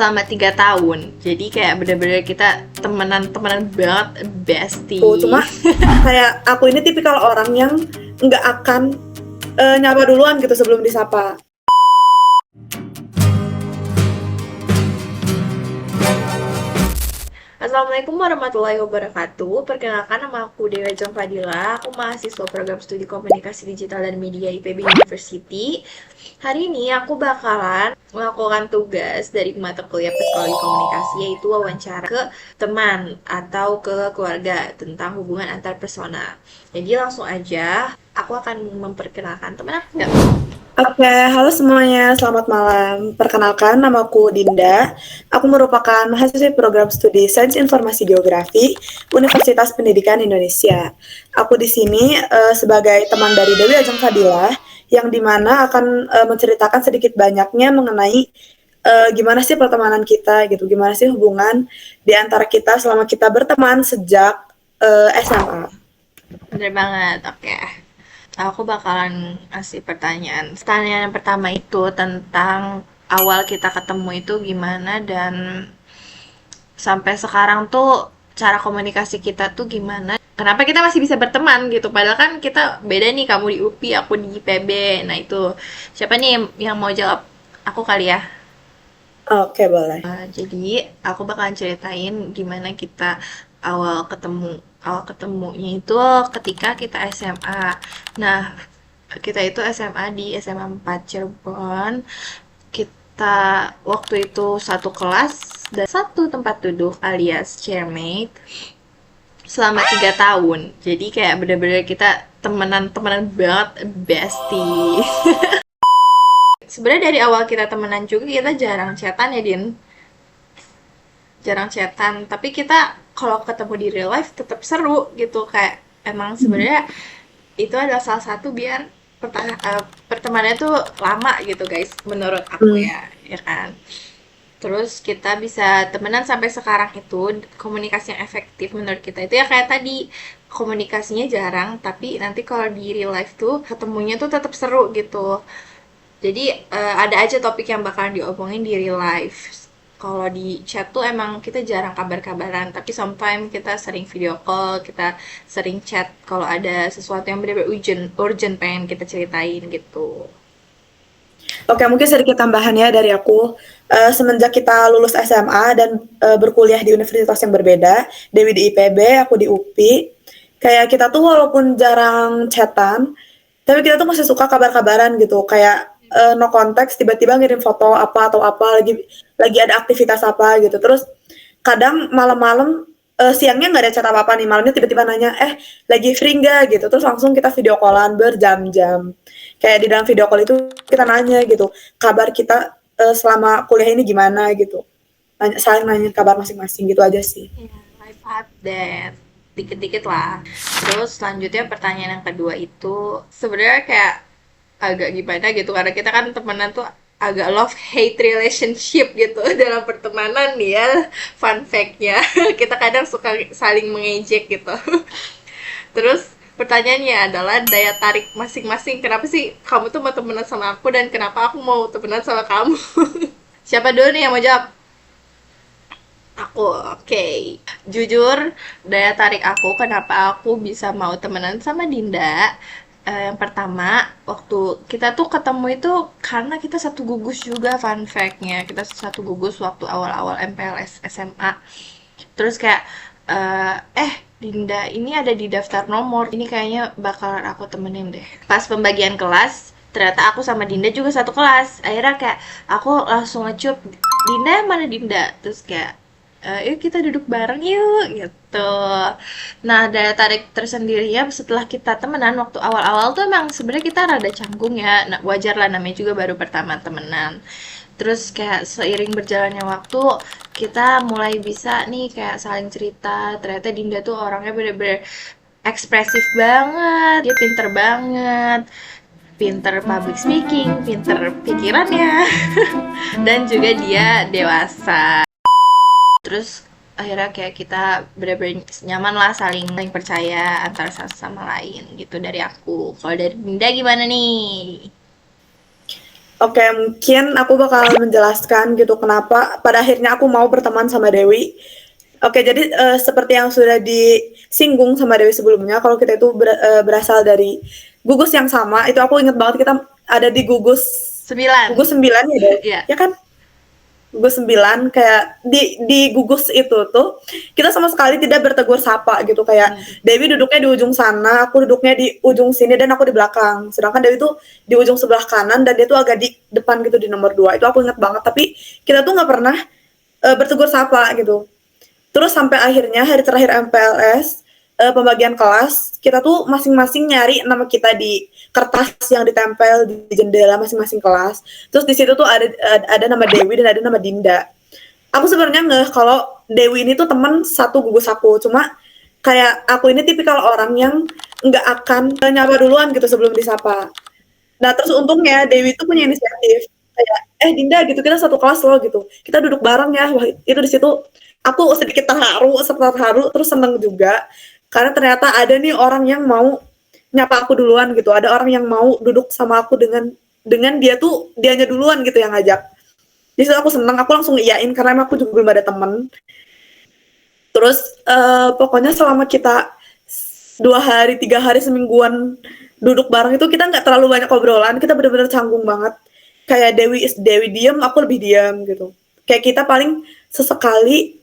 selama 3 tahun. Jadi kayak bener-bener kita temenan banget, bestie. Cuma kayak aku ini tipikal orang yang nggak akan nyapa duluan gitu sebelum disapa. Assalamualaikum warahmatullahi wabarakatuh. Perkenalkan, nama aku Dewa Jong Fadila. Aku mahasiswa program studi komunikasi digital dan media IPB University. Hari ini aku bakalan melakukan tugas dari mata kuliah psikologi komunikasi, yaitu wawancara ke teman atau ke keluarga tentang hubungan antar personal. Jadi langsung aja, aku akan memperkenalkan teman aku. Oke, halo semuanya, selamat malam. Perkenalkan, namaku Dinda. Aku merupakan mahasiswa program studi Sains Informasi Geografi Universitas Pendidikan Indonesia. Aku di sini sebagai teman dari Dewi Ajeng Fadila, yang dimana akan menceritakan sedikit banyaknya mengenai gimana sih pertemanan kita gitu, gimana sih hubungan di antara kita selama kita berteman sejak SMA. Bener banget, oke. Aku bakalan kasih pertanyaan. Pertanyaan yang pertama itu tentang awal kita ketemu itu gimana, dan sampai sekarang tuh cara komunikasi kita tuh gimana. Kenapa kita masih bisa berteman gitu, padahal kan kita beda nih, kamu di UPI, aku di IPB. Nah itu, siapa nih yang mau jawab? Aku kali ya. Oke, boleh. Jadi aku bakalan ceritain gimana kita awal ketemu. Awal ketemunya itu ketika kita SMA. Nah, kita itu SMA di SMA 4 Cirebon. Kita waktu itu satu kelas dan satu tempat duduk alias chairmate selama 3 tahun. Jadi kayak bener-bener kita temenan banget, bestie. Sebenarnya dari awal kita temenan juga kita jarang chatan ya, Din. Jarang chatan, tapi kita kalau ketemu di real life tetap seru gitu. Kayak emang sebenarnya itu adalah salah satu biar pertemanannya tuh lama gitu, guys, menurut aku ya kan. Terus kita bisa temenan sampai sekarang. Itu komunikasi yang efektif menurut kita itu ya kayak tadi, komunikasinya jarang tapi nanti kalau di real life tuh ketemunya tuh tetap seru gitu. Jadi ada aja topik yang bakalan diomongin di real life. Kalau di chat tuh emang kita jarang kabar-kabaran, tapi sometimes kita sering video call, kita sering chat kalau ada sesuatu yang benar-benar urgent pengen kita ceritain gitu. Oke, mungkin sedikit tambahannya dari aku. Semenjak kita lulus SMA dan berkuliah di universitas yang berbeda, Dewi di IPB, aku di UPI, kayak kita tuh walaupun jarang chatan, tapi kita tuh masih suka kabar-kabaran gitu. Kayak no konteks, tiba-tiba ngirim foto apa atau apa, lagi ada aktivitas apa gitu. Terus kadang malam-malam siangnya nggak ada chat apa-apa nih, malamnya tiba-tiba nanya, lagi free nggak gitu, terus langsung kita video callan berjam-jam. Kayak di dalam video call itu kita nanya gitu, kabar kita selama kuliah ini gimana gitu. Saling nanya kabar masing-masing gitu aja sih. Ya, life update dikit-dikit lah. Terus selanjutnya pertanyaan yang kedua itu sebenarnya kayak agak gimana gitu, karena kita kan temenan tuh agak love hate relationship gitu dalam pertemanan nih ya. Fun fact-nya, kita kadang suka saling mengejek gitu. Terus pertanyaannya adalah daya tarik masing-masing. Kenapa sih kamu tuh mau temenan sama aku dan kenapa aku mau temenan sama kamu? Siapa dulu nih yang mau jawab? Aku, oke. Jujur, daya tarik aku kenapa aku bisa mau temenan sama Dinda, yang pertama, waktu kita tuh ketemu itu karena kita satu gugus juga. Fun fact-nya, kita satu gugus waktu awal-awal MPLS SMA. Terus kayak, Dinda ini ada di daftar nomor, ini kayaknya bakalan aku temenin deh. Pas pembagian kelas, ternyata aku sama Dinda juga satu kelas. Akhirnya kayak aku langsung ngecup, Dinda mana Dinda? Terus kayak, yuk kita duduk bareng yuk gitu. Nah, daya tarik tersendirinya setelah kita temenan waktu awal-awal tuh emang sebenarnya kita rada canggung ya. Nah, wajar lah, namanya juga baru pertama temenan. Terus kayak seiring berjalannya waktu kita mulai bisa nih kayak saling cerita. Ternyata Dinda tuh orangnya bener-bener ekspresif banget, dia pinter banget, pinter public speaking, pinter pikirannya, dan juga dia dewasa. Terus akhirnya kayak kita bener-bener nyaman lah, saling percaya antara satu sama lain gitu dari aku. Kalau dari Dinda gimana nih? Oke, mungkin aku bakal menjelaskan gitu kenapa pada akhirnya aku mau berteman sama Dewi. Oke, jadi seperti yang sudah disinggung sama Dewi sebelumnya, kalau kita itu berasal dari gugus yang sama, itu aku inget banget kita ada di gugus 9. gugus 9 ya, Dewi? Iya. Ya kan? Gugus 9 kayak di gugus itu tuh kita sama sekali tidak bertegur sapa gitu kayak Dewi duduknya di ujung sana, aku duduknya di ujung sini dan aku di belakang. Sedangkan Dewi tuh di ujung sebelah kanan dan dia tuh agak di depan gitu di nomor 2. Itu aku ingat banget tapi kita tuh nggak pernah bertegur sapa gitu. Terus sampai akhirnya hari terakhir MPLS pembagian kelas kita tuh masing-masing nyari nama kita di kertas yang ditempel di jendela masing-masing kelas. Terus di situ tuh ada nama Dewi dan ada nama Dinda. Aku sebenarnya ngeh kalau Dewi ini tuh teman satu gugus aku, cuma kayak aku ini tipikal orang yang nggak akan nyapa duluan gitu sebelum disapa. Nah terus untungnya Dewi tuh punya inisiatif kayak Dinda gitu kita satu kelas loh gitu kita duduk bareng ya. Wah, itu di situ aku sedikit terharu terus seneng juga karena ternyata ada nih orang yang mau nyapa aku duluan gitu, ada orang yang mau duduk sama aku dengan dia tuh dianya duluan gitu yang ngajak. Di situ aku seneng, aku langsung iyain karena emang aku juga belum ada temen. Terus pokoknya selama kita 2 hari 3 hari semingguan duduk bareng itu kita nggak terlalu banyak obrolan, kita bener-bener canggung banget. Kayak Dewi diem, aku lebih diam gitu. Kayak kita paling sesekali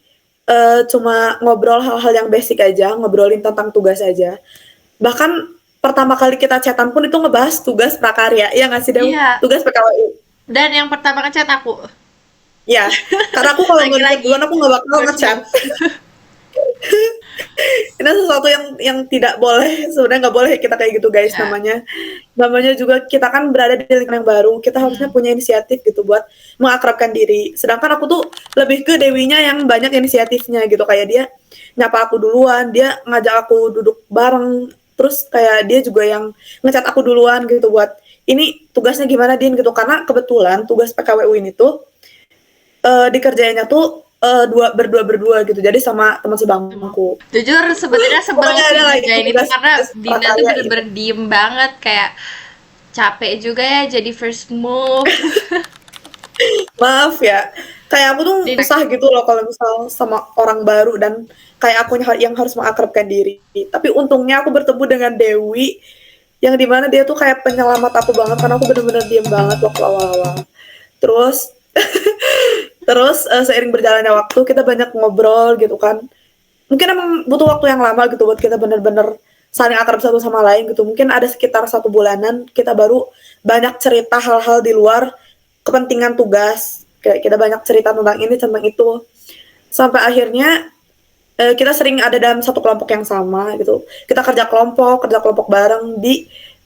cuma ngobrol hal-hal yang basic aja, ngobrolin tentang tugas aja. Bahkan pertama kali kita chatan pun itu ngebahas tugas prakarya, ya nggak sih Dew? Iya. Tugas PKWU. Dan yang pertama ngechat aku. Ya, karena aku kalau nggak ngechat Lagi-lagi duluan aku nggak bakal first ngechat. move. Ini sesuatu yang tidak boleh, sebenarnya nggak boleh kita kayak gitu guys. Ya. Namanya juga kita kan berada di lingkungan yang baru, kita harusnya punya inisiatif gitu buat mengakrabkan diri. Sedangkan aku tuh lebih ke Dewinya yang banyak inisiatifnya gitu, kayak dia nyapa aku duluan, dia ngajak aku duduk bareng, terus kayak dia juga yang ngechat aku duluan gitu buat ini tugasnya gimana Din gitu, karena kebetulan tugas PKWU ini tuh dikerjainnya tuh berdua gitu, jadi sama teman sebangku. Jujur sebenarnya sebel Pokoknya sih ada lagi ngerjain itu tugas karena tugas Dinda tuh prakarya gitu. bener-bener diem banget kayak capek juga ya jadi first move. Maaf ya, kayak aku tuh Dinda. susah gitu loh kalau misal sama orang baru dan kayak aku yang harus mengakrabkan diri. Tapi untungnya aku bertemu dengan Dewi yang dimana dia tuh kayak penyelamat aku banget karena aku bener-bener diem banget waktu awal-awal. Terus terus seiring berjalannya waktu kita banyak ngobrol gitu kan. Mungkin emang butuh waktu yang lama gitu buat kita bener-bener saling akrab satu sama lain gitu. Mungkin ada sekitar 1 bulanan kita baru banyak cerita hal-hal di luar kepentingan tugas. Kayak kita banyak cerita tentang ini tentang itu. Sampai akhirnya kita sering ada dalam satu kelompok yang sama gitu. Kita kerja kelompok bareng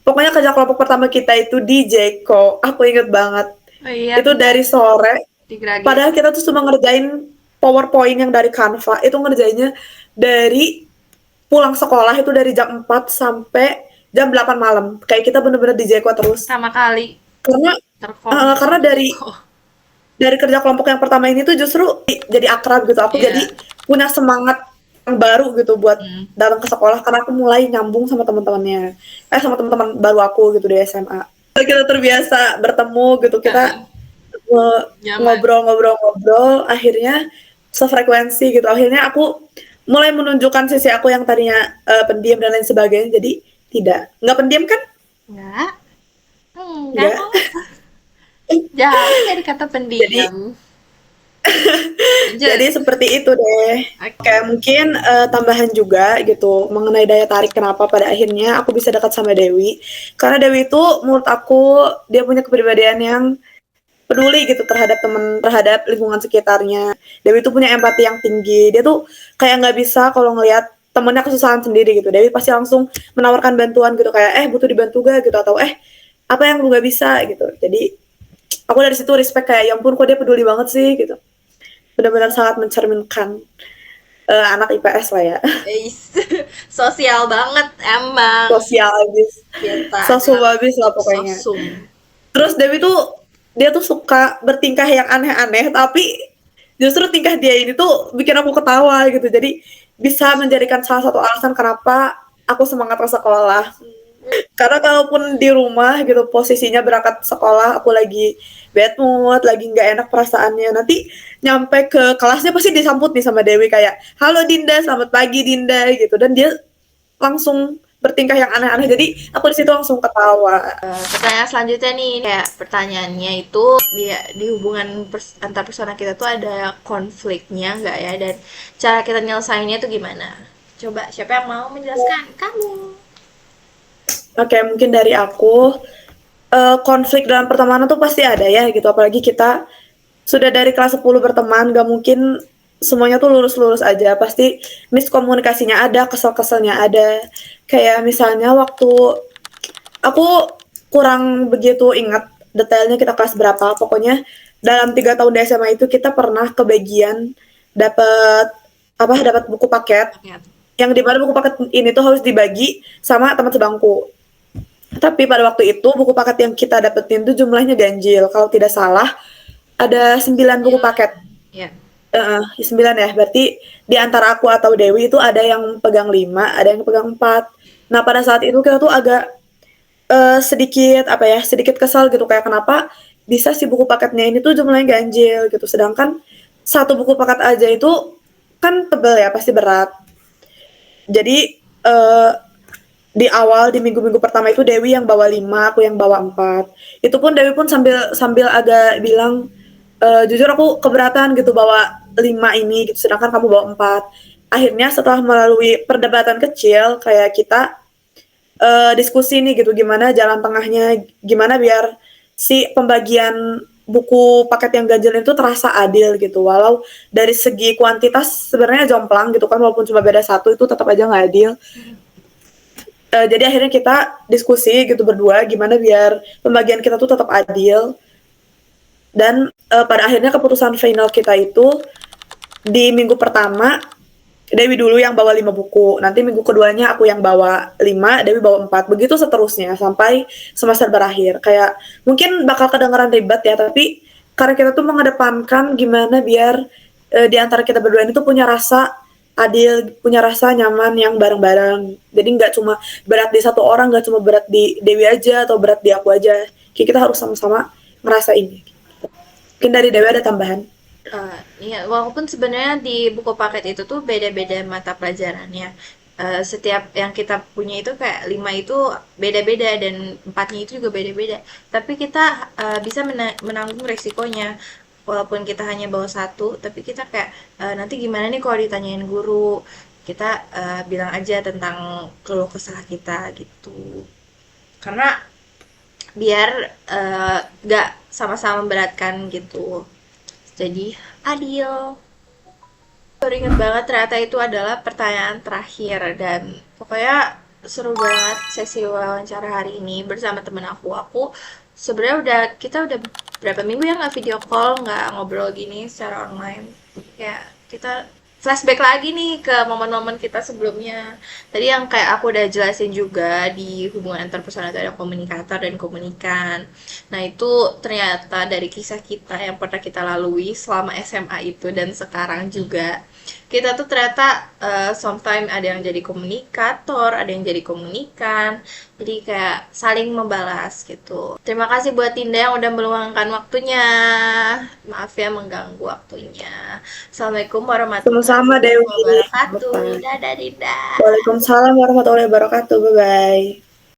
pokoknya kerja kelompok pertama kita itu di Jeko. Aku inget banget. Oh iya, Itu dari sore. di Grage. Padahal kita tuh cuma ngerjain PowerPoint yang dari Canva. Itu ngerjainnya dari pulang sekolah itu dari jam 4 sampai jam 8 malam. Kayak kita bener-bener di Jeko terus. Sama kali Karena terform. karena dari kerja kelompok yang pertama ini tuh justru jadi akrab gitu. Aku Iya. jadi punya semangat yang baru gitu buat datang ke sekolah karena aku mulai nyambung sama teman-temannya. Sama teman-teman baru aku gitu di SMA. Kita terbiasa bertemu gitu, kita Nyaman. ngobrol, akhirnya sefrekuensi gitu. Akhirnya aku mulai menunjukkan sisi aku yang tadinya pendiam dan lain sebagainya. Jadi nggak pendiam kan? Enggak. Enggak Nggak. kok. Jangan jadi kata pendiam. Jadi seperti itu deh. Kayak mungkin tambahan juga gitu mengenai daya tarik kenapa pada akhirnya aku bisa dekat sama Dewi. Karena Dewi itu menurut aku dia punya kepribadian yang peduli gitu terhadap lingkungan sekitarnya. Dewi itu punya empati yang tinggi. Dia tuh kayak nggak bisa kalau ngelihat temennya kesusahan sendiri gitu. Dewi pasti langsung menawarkan bantuan gitu kayak butuh dibantu gak gitu atau apa yang lu nggak bisa gitu. Jadi aku dari situ respect kayak ya ampun kok dia peduli banget sih gitu. Benar-benar sangat mencerminkan anak IPS lah ya. Sosial banget emang. Sosial abis. Sosum abis lah pokoknya. Sosum. Terus Dewi tuh dia tuh suka bertingkah yang aneh-aneh tapi justru tingkah dia ini tuh bikin aku ketawa gitu. Jadi bisa menjadikan salah satu alasan kenapa aku semangat ke sekolah. Karena kalaupun di rumah gitu posisinya berangkat sekolah aku lagi bad mood, lagi nggak enak perasaannya, nanti nyampe ke kelasnya pasti disambut nih sama Dewi kayak, "Halo Dinda, selamat pagi Dinda," gitu. Dan dia langsung bertingkah yang aneh-aneh. Jadi aku di situ langsung ketawa. Pertanyaan selanjutnya nih, kayak pertanyaannya itu di hubungan antar personal kita tuh ada konfliknya nggak ya, dan cara kita nyelesainnya tuh gimana? Coba siapa yang mau menjelaskan? Kamu. Oke, mungkin dari aku, konflik dalam pertemanan tuh pasti ada ya gitu, apalagi kita sudah dari kelas 10 berteman, gak mungkin semuanya tuh lurus-lurus aja, pasti miskomunikasinya ada, kesel-keselnya ada. Kayak misalnya waktu aku kurang begitu ingat detailnya kita kelas berapa, pokoknya dalam 3 tahun di SMA itu kita pernah kebagian dapat dapat buku paket Ya. yang dimana buku paket ini tuh harus dibagi sama teman sebangku. Tapi pada waktu itu buku paket yang kita dapetin tuh jumlahnya ganjil. Kalau tidak salah ada 9 buku paket. Ya. 9 ya. Berarti di antara aku atau Dewi itu ada yang pegang 5, ada yang pegang 4. Nah, pada saat itu kita tuh agak sedikit sedikit kesal gitu kayak kenapa bisa si buku paketnya ini tuh jumlahnya ganjil gitu. Sedangkan satu buku paket aja itu kan tebel ya, pasti berat. Jadi di awal di minggu-minggu pertama itu Dewi yang bawa 5, aku yang bawa 4. Itu pun Dewi pun sambil sambil agak bilang, jujur aku keberatan gitu bawa 5 ini gitu, sedangkan kamu bawa 4. Akhirnya setelah melalui perdebatan kecil kayak kita diskusi nih gitu gimana jalan tengahnya, gimana biar si pembagian buku paket yang ganjil itu terasa adil gitu. Walau dari segi kuantitas sebenarnya jomplang gitu kan, walaupun cuma beda 1 itu tetap aja nggak adil. Jadi akhirnya kita diskusi gitu berdua gimana biar pembagian kita tuh tetap adil. Dan pada akhirnya keputusan final kita itu di minggu pertama Dewi dulu yang bawa 5 buku, nanti minggu keduanya aku yang bawa 5, Dewi bawa 4, begitu seterusnya sampai semester berakhir. Kayak mungkin bakal kedengeran ribet ya, tapi karena kita tuh mengedepankan gimana biar di antara kita berdua ini tuh punya rasa adil, punya rasa nyaman yang bareng-bareng. Jadi nggak cuma berat di satu orang, nggak cuma berat di Dewi aja atau berat di aku aja. Kayak kita harus sama-sama ngerasa ini. Mungkin dari Dewi ada tambahan? Iya, walaupun sebenarnya di buku paket itu tuh beda-beda mata pelajarannya. Setiap yang kita punya itu kayak 5 itu beda-beda dan 4-nya itu juga beda-beda. Tapi kita bisa menanggung resikonya. Walaupun kita hanya bawa 1, tapi kita kayak nanti gimana nih kalau ditanyain guru, kita bilang aja tentang keluh kesah kita gitu. Karena biar nggak sama-sama memberatkan gitu. Jadi adil. Baru inget banget ternyata itu adalah pertanyaan terakhir, dan pokoknya seru banget sesi wawancara hari ini bersama temen aku. Aku sebenarnya kita udah berapa minggu ya nggak video call, nggak ngobrol gini secara online. Ya kita flashback lagi nih ke momen-momen kita sebelumnya. Tadi yang kayak aku udah jelasin juga, di hubungan antar personal itu ada komunikator dan komunikan. Nah, itu ternyata dari kisah kita yang pernah kita lalui selama SMA itu dan sekarang juga. Kita tuh ternyata sometimes ada yang jadi komunikator, ada yang jadi komunikan. Jadi kayak saling membalas gitu. Terima kasih buat Tinda yang udah meluangkan waktunya. Maaf ya mengganggu waktunya. Assalamualaikum Sama-sama warahmatullahi Dewi. wabarakatuh. Bapak. Dadah Dinda. Waalaikumsalam warahmatullahi wabarakatuh. Bye-bye.